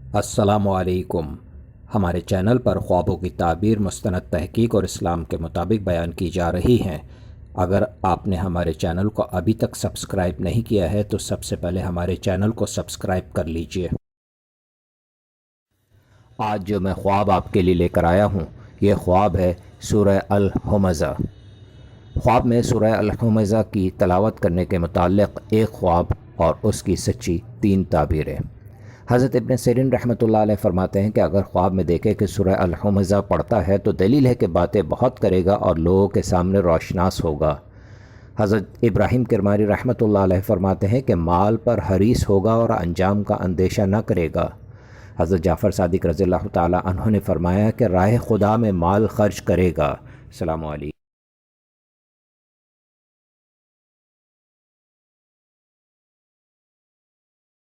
अस्सलामुअलैकुम। हमारे चैनल पर ख्वाबों की ताबीर मुस्तनद तहकीक और इस्लाम के मुताबिक बयान की जा रही हैं। अगर आपने हमारे चैनल को अभी तक सब्सक्राइब नहीं किया है तो सबसे पहले हमारे चैनल को सब्सक्राइब कर लीजिए। आज जो मैं ख्वाब आपके लिए लेकर आया हूँ, ये ख्वाब है सूरह अल-हुमज़ा। ख्वाब में सूरह अल-हुमज़ा की तलावत करने के मुताल्लिक़ एक ख्वाब और उसकी सच्ची 3 ताबीरें। हज़रत इब्न सिरीन रहमतुल्लाह अलैह फरमाते हैं कि अगर ख्वाब में देखे कि सूरह अल-हुमज़ा पढ़ता है तो दलील है कि बातें बहुत करेगा और लोगों के सामने रोशनास होगा। हज़रत इब्राहीम किरमानी रहमतुल्लाह अलैह फरमाते हैं कि माल पर हरीस होगा और अंजाम का अंदेशा न करेगा। हज़रत जाफ़र सादिक रज़ियल्लाहु ताला अन्हु ने फरमाया कि राह खुदा में माल खर्च करेगा। अस्सलामु अलैकुम।